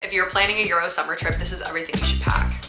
If you're planning a Euro summer trip, this is everything you should pack.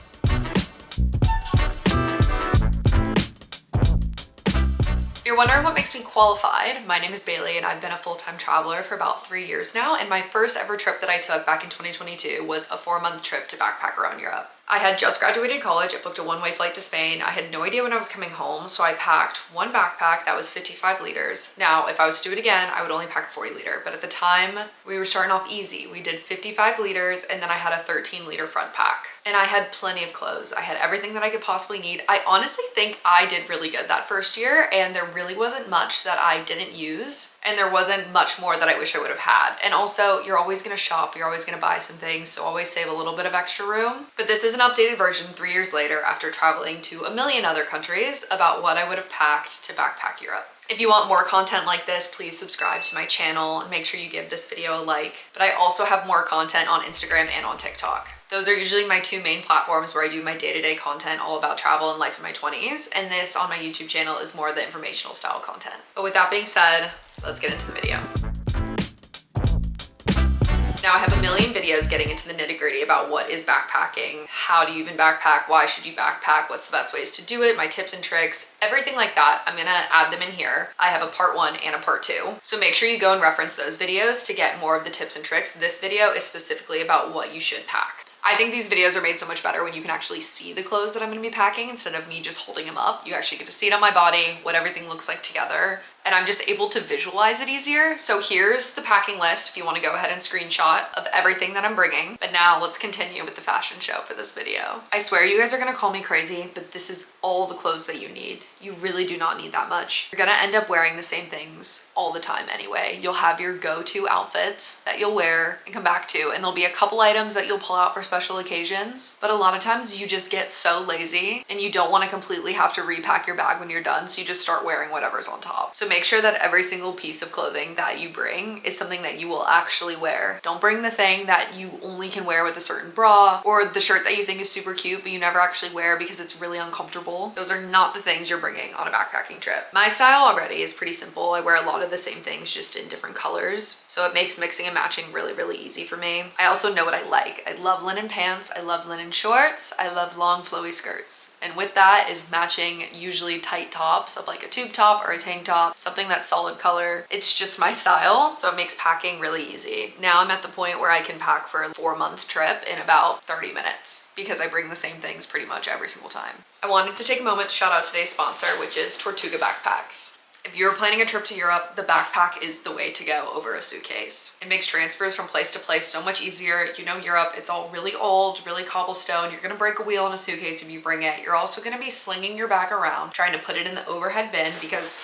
If you're wondering what makes me qualified, my name is Bailey and I've been a full-time traveler for about 3 years now, and my first ever trip that I took back in 2022 was a 4-month trip to backpack around Europe. I had just graduated college. I booked a one-way flight to Spain. I had no idea when I was coming home, so I packed one backpack that was 55 liters. Now, if I was to do it again, I would only pack a 40 liter, but at the time, we were starting off easy. We did 55 liters, and then I had a 13 liter front pack. And I had plenty of clothes. I had everything that I could possibly need. I honestly think I did really good that first year, and there really wasn't much that I didn't use, and there wasn't much more that I wish I would have had. And also, you're always gonna shop, you're always gonna buy some things, so always save a little bit of extra room. But this is an updated version 3 years later after traveling to a million other countries about what I would have packed to backpack Europe. If you want more content like this, please subscribe to my channel and make sure you give this video a like. But I also have more content on Instagram and on TikTok. Those are usually my two main platforms where I do my day-to-day content all about travel and life in my 20s. And this on my YouTube channel is more the informational style content. But with that being said, let's get into the video. Now I have a million videos getting into the nitty-gritty about what is backpacking, how do you even backpack, why should you backpack, what's the best ways to do it, my tips and tricks, everything like that. I'm gonna add them in here. I have a part 1 and a part 2. So make sure you go and reference those videos to get more of the tips and tricks. This video is specifically about what you should pack. I think these videos are made so much better when you can actually see the clothes that I'm gonna be packing instead of me just holding them up. You actually get to see it on my body, what everything looks like together, and I'm just able to visualize it easier. So here's the packing list if you want to go ahead and screenshot of everything that I'm bringing. But now let's continue with the fashion show for this video. I swear you guys are gonna call me crazy, but this is all the clothes that you need. You really do not need that much. You're gonna end up wearing the same things all the time anyway. You'll have your go-to outfits that you'll wear and come back to, and there'll be a couple items that you'll pull out for special occasions. But a lot of times you just get so lazy and you don't want to completely have to repack your bag when you're done, so you just start wearing whatever's on top. So make sure that every single piece of clothing that you bring is something that you will actually wear. Don't bring the thing that you only can wear with a certain bra, or the shirt that you think is super cute but you never actually wear because it's really uncomfortable. Those are not the things you're bringing on a backpacking trip. My style already is pretty simple. I wear a lot of the same things just in different colors, so it makes mixing and matching really, really easy for me. I also know what I like. I love linen pants, I love linen shorts, I love long flowy skirts. And with that is matching usually tight tops of like a tube top or a tank top, something that's solid color. It's just my style, so it makes packing really easy. Now I'm at the point where I can pack for a 4-month trip in about 30 minutes because I bring the same things pretty much every single time. I wanted to take a moment to shout out today's sponsor, which is Tortuga Backpacks. If you're planning a trip to Europe, the backpack is the way to go over a suitcase. It makes transfers from place to place so much easier. You know, Europe, it's all really old, really cobblestone. You're gonna break a wheel in a suitcase if you bring it. You're also gonna be slinging your bag around, trying to put it in the overhead bin because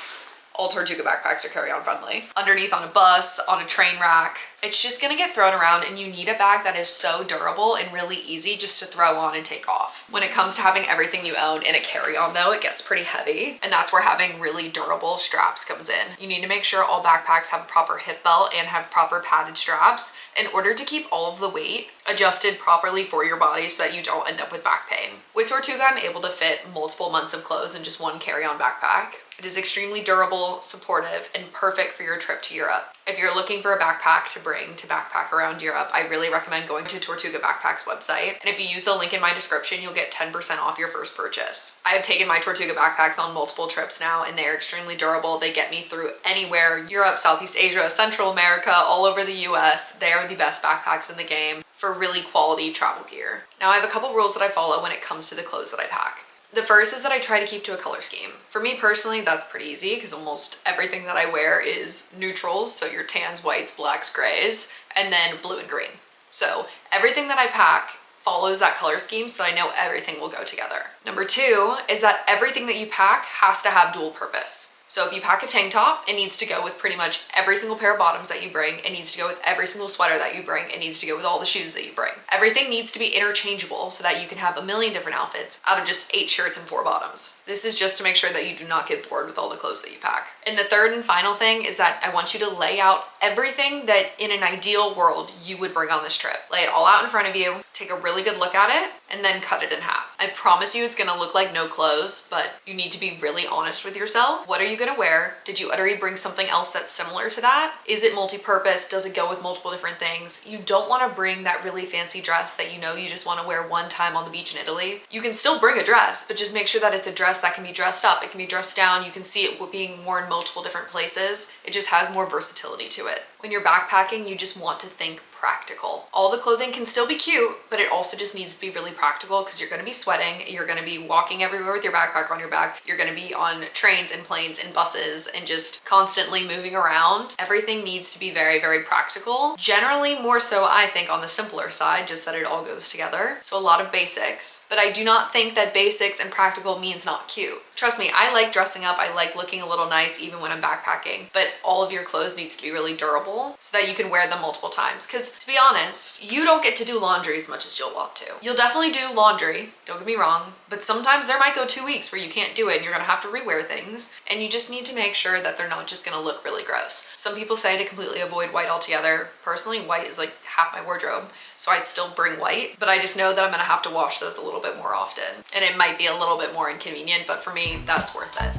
all Tortuga backpacks are carry-on friendly. Underneath on a bus, on a train rack, it's just gonna get thrown around, and you need a bag that is so durable and really easy just to throw on and take off. When it comes to having everything you own in a carry-on though, it gets pretty heavy, and that's where having really durable straps comes in. You need to make sure all backpacks have a proper hip belt and have proper padded straps in order to keep all of the weight adjusted properly for your body so that you don't end up with back pain. With Tortuga, I'm able to fit multiple months of clothes in just one carry-on backpack. It is extremely durable, supportive, and perfect for your trip to Europe. If you're looking for a backpack to bring to backpack around Europe, I really recommend going to Tortuga Backpacks website. And if you use the link in my description, you'll get 10% off your first purchase. I have taken my Tortuga backpacks on multiple trips now, and they are extremely durable. They get me through anywhere, Europe, Southeast Asia, Central America, all over the US. They are the best backpacks in the game for really quality travel gear. Now I have a couple rules that I follow when it comes to the clothes that I pack. The first is that I try to keep to a color scheme. For me personally, that's pretty easy because almost everything that I wear is neutrals, so your tans, whites, blacks, grays, and then blue and green. So everything that I pack follows that color scheme so that I know everything will go together. Number 2 is that everything that you pack has to have dual purpose. So if you pack a tank top, it needs to go with pretty much every single pair of bottoms that you bring. It needs to go with every single sweater that you bring. It needs to go with all the shoes that you bring. Everything needs to be interchangeable so that you can have a million different outfits out of just 8 shirts and 4 bottoms. This is just to make sure that you do not get bored with all the clothes that you pack. And the third and final thing is that I want you to lay out everything that in an ideal world you would bring on this trip. Lay it all out in front of you, take a really good look at it, and then cut it in half. I promise you it's gonna look like no clothes, but you need to be really honest with yourself. What are you gonna wear? Did you utterly bring something else that's similar to that? Is it multi-purpose? Does it go with multiple different things? You don't wanna bring that really fancy dress that you know you just wanna wear one time on the beach in Italy. You can still bring a dress, but just make sure that it's a dress that can be dressed up. It can be dressed down. You can see it being worn in multiple different places. It just has more versatility to it. When you're backpacking, you just want to think practical. All the clothing can still be cute, but it also just needs to be really practical because you're going to be sweating, you're going to be walking everywhere with your backpack on your back, you're going to be on trains and planes and buses and just constantly moving around. Everything needs to be very, very practical. Generally more so, I think, on the simpler side, just that it all goes together. So a lot of basics, but I do not think that basics and practical means not cute. Trust me, I like dressing up. I like looking a little nice even when I'm backpacking, but all of your clothes needs to be really durable so that you can wear them multiple times. Because to be honest, you don't get to do laundry as much as you'll want to. You'll definitely do laundry, don't get me wrong, but sometimes there might go 2 weeks where you can't do it and you're gonna have to rewear things, and you just need to make sure that they're not just gonna look really gross. Some people say to completely avoid white altogether. Personally, white is like half my wardrobe, so I still bring white, but I just know that I'm gonna have to wash those a little bit more often, and it might be a little bit more inconvenient, but for me, that's worth it.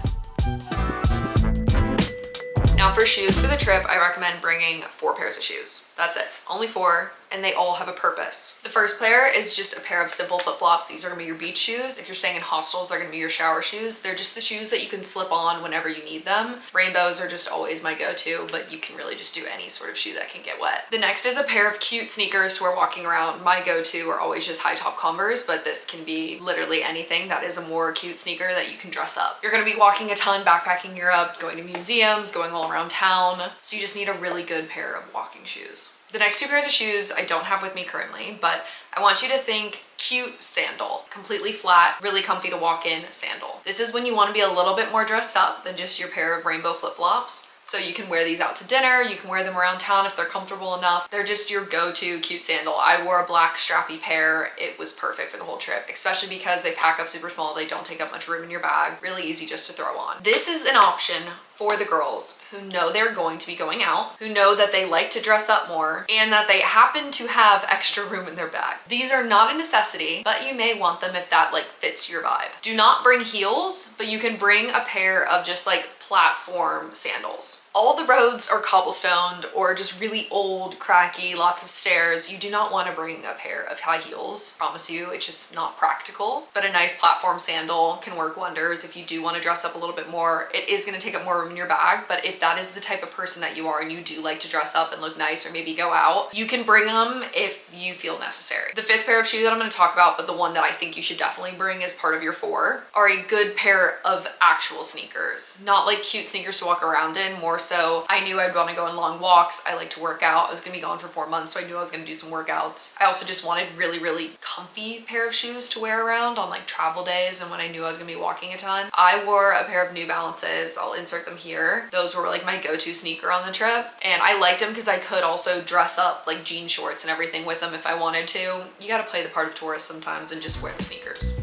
Now for shoes for the trip, I recommend bringing 4 pairs of shoes. That's it, only 4. And they all have a purpose. The first pair is just a pair of simple flip-flops. These are gonna be your beach shoes. If you're staying in hostels, they're gonna be your shower shoes. They're just the shoes that you can slip on whenever you need them. Rainbows are just always my go-to, but you can really just do any sort of shoe that can get wet. The next is a pair of cute sneakers to wear walking around. My go-to are always just high top Converse, but this can be literally anything that is a more cute sneaker that you can dress up. You're gonna be walking a ton, backpacking Europe, going to museums, going all around town. So you just need a really good pair of walking shoes. The next 2 pairs of shoes I don't have with me currently, but I want you to think cute sandal, completely flat, really comfy to walk in sandal. This is when you want to be a little bit more dressed up than just your pair of rainbow flip-flops. So you can wear these out to dinner, you can wear them around town if they're comfortable enough. They're just your go-to cute sandal. I wore a black strappy pair. It was perfect for the whole trip, especially because they pack up super small. They don't take up much room in your bag. Really easy just to throw on. This is an option for the girls who know they're going to be going out, who know that they like to dress up more, and that they happen to have extra room in their bag. These are not a necessity, but you may want them if that like fits your vibe. Do not bring heels, but you can bring a pair of just like platform sandals. All the roads are cobblestoned or just really old, cracky, lots of stairs. You do not want to bring a pair of high heels. I promise you, it's just not practical. But a nice platform sandal can work wonders if you do want to dress up a little bit more. It is going to take up more room in your bag, but if that is the type of person that you are and you do like to dress up and look nice or maybe go out, you can bring them if you feel necessary. The 5th pair of shoes that I'm going to talk about, but the one that I think you should definitely bring as part of your 4, are a good pair of actual sneakers. Not like cute sneakers to walk around in, more so I knew I'd want to go on long walks. I like to work out. I was gonna be gone for 4 months, so I knew I was gonna do some workouts. I also just wanted really, really comfy pair of shoes to wear around on like travel days and when I knew I was gonna be walking a ton. I wore a pair of New Balances. I'll insert them here. Those were like my go-to sneaker on the trip, and I liked them because I could also dress up like jean shorts and everything with them if I wanted to. You gotta play the part of tourist sometimes and just wear the sneakers.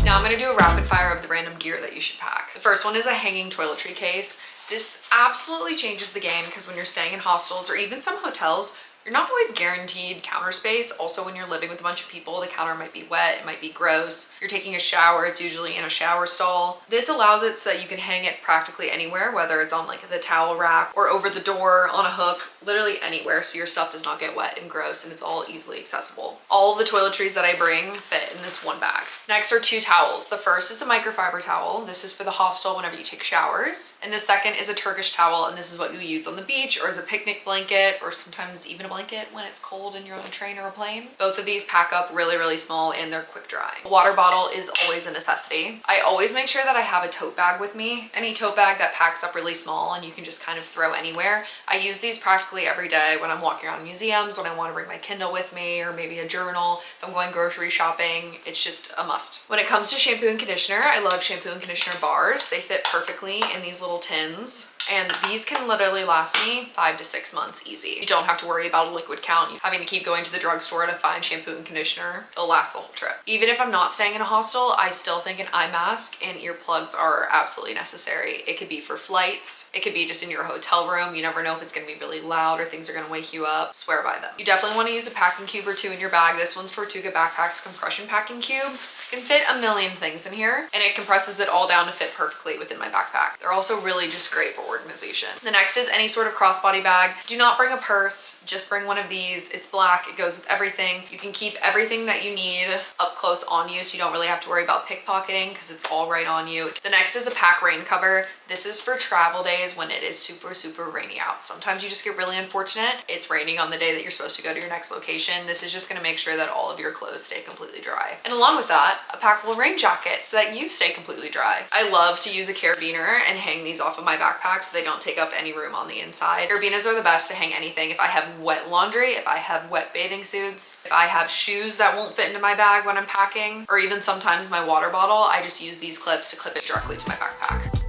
Now I'm gonna do a rapid fire of the random gear that you should pack. The first one is a hanging toiletry case. This absolutely changes the game because when you're staying in hostels or even some hotels, you're not always guaranteed counter space. Also, when you're living with a bunch of people, the counter might be wet, it might be gross. You're taking a shower, it's usually in a shower stall. This allows it so that you can hang it practically anywhere, whether it's on like the towel rack or over the door on a hook, literally anywhere, so your stuff does not get wet and gross and it's all easily accessible. All of the toiletries that I bring fit in this one bag. Next are 2 towels. The first is a microfiber towel. This is for the hostel whenever you take showers. And the second is a Turkish towel, and this is what you use on the beach or as a picnic blanket or sometimes even a blanket when it's cold and you're on a train or a plane. Both of these pack up really, really small and they're quick drying. A water bottle is always a necessity. I always make sure that I have a tote bag with me. Any tote bag that packs up really small and you can just kind of throw anywhere. I use these practically every day when I'm walking around museums, when I want to bring my Kindle with me, or maybe a journal. If I'm going grocery shopping, it's just a must. When it comes to shampoo and conditioner, I love shampoo and conditioner bars. They fit perfectly in these little tins. And these can literally last me 5 to 6 months easy. You don't have to worry about a liquid count, having to keep going to the drugstore to find shampoo and conditioner. It'll last the whole trip. Even if I'm not staying in a hostel, I still think an eye mask and earplugs are absolutely necessary. It could be for flights. It could be just in your hotel room. You never know if it's gonna be really loud or things are gonna wake you up. Swear by them. You definitely wanna use a packing cube or two in your bag. This one's Tortuga Backpacks compression packing cube. It can fit a million things in here, and it compresses it all down to fit perfectly within my backpack. They're also really just great for organization. The next is any sort of crossbody bag. Do not bring a purse, just bring one of these. It's black, it goes with everything. You can keep everything that you need up close on you, so you don't really have to worry about pickpocketing because it's all right on you. The next is a pack rain cover. This is for travel days when it is super, super rainy out. Sometimes you just get really unfortunate. It's raining on the day that you're supposed to go to your next location. This is just gonna make sure that all of your clothes stay completely dry. And along with that, a packable rain jacket so that you stay completely dry. I love to use a carabiner and hang these off of my backpack so they don't take up any room on the inside. Carabiners are the best to hang anything. If I have wet laundry, if I have wet bathing suits, if I have shoes that won't fit into my bag when I'm packing, or even sometimes my water bottle, I just use these clips to clip it directly to my backpack.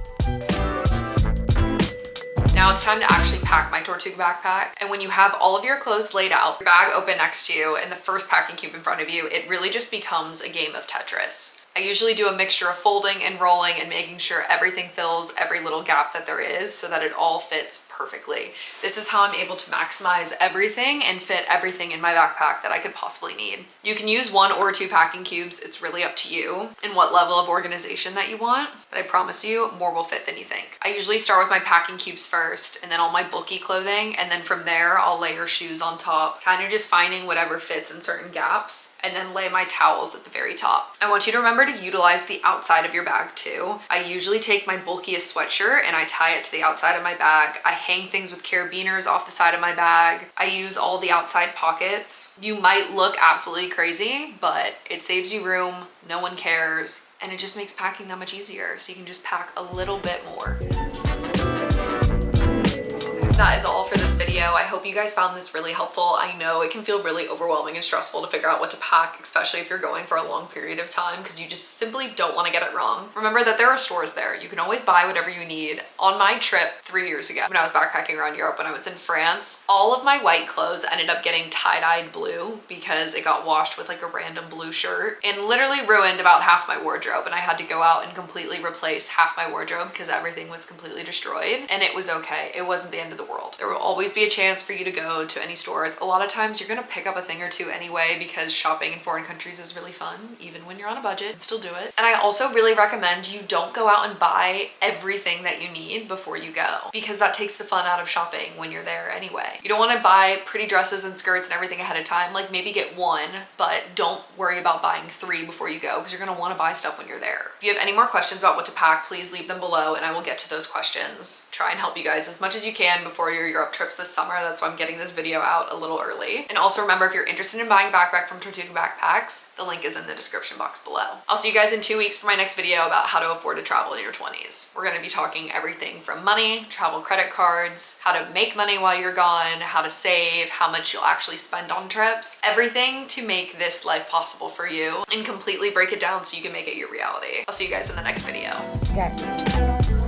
Now it's time to actually pack my Tortuga backpack. And when you have all of your clothes laid out, your bag open next to you, and the first packing cube in front of you, it really just becomes a game of Tetris. I usually do a mixture of folding and rolling and making sure everything fills every little gap that there is so that it all fits perfectly. This is how I'm able to maximize everything and fit everything in my backpack that I could possibly need. You can use 1 or 2 packing cubes. It's really up to you and what level of organization that you want, but I promise you more will fit than you think. I usually start with my packing cubes first and then all my bulky clothing, and then from there I'll layer shoes on top, kind of just finding whatever fits in certain gaps, and then lay my towels at the very top. I want you to remember to utilize the outside of your bag too. I usually take my bulkiest sweatshirt and I tie it to the outside of my bag. I hang things with carabiners off the side of my bag. I use all the outside pockets. You might look absolutely crazy, but it saves you room, no one cares, and it just makes packing that much easier, so you can just pack a little bit more. That is all for this video. I hope you guys found this really helpful. I know it can feel really overwhelming and stressful to figure out what to pack, especially if you're going for a long period of time, because you just simply don't want to get it wrong. Remember that there are stores there. You can always buy whatever you need. On my trip 3 years ago, when I was backpacking around Europe, when I was in France, all of my white clothes ended up getting tie-dyed blue because it got washed with like a random blue shirt and literally ruined about half my wardrobe. And I had to go out and completely replace half my wardrobe because everything was completely destroyed. And it was okay. It wasn't the end of the world. There will always be a chance for you to go to any stores. A lot of times you're gonna pick up a thing or two anyway because shopping in foreign countries is really fun, even when you're on a budget. Still do it. And I also really recommend you don't go out and buy everything that you need before you go, because that takes the fun out of shopping when you're there anyway. You don't want to buy pretty dresses and skirts and everything ahead of time. Like maybe get 1, but don't worry about buying 3 before you go, because you're gonna want to buy stuff when you're there. If you have any more questions about what to pack, please leave them below and I will get to those questions. Try and help you guys as much as you can before your Europe trips this summer. That's why I'm getting this video out a little early. And also remember, if you're interested in buying a backpack from Tortuga Backpacks, the link is in the description box below. I'll see you guys in 2 weeks for my next video about how to afford to travel in your 20s. We're gonna be talking everything from money, travel credit cards, how to make money while you're gone, how to save, how much you'll actually spend on trips, everything to make this life possible for you and completely break it down so you can make it your reality. I'll see you guys in the next video. Okay.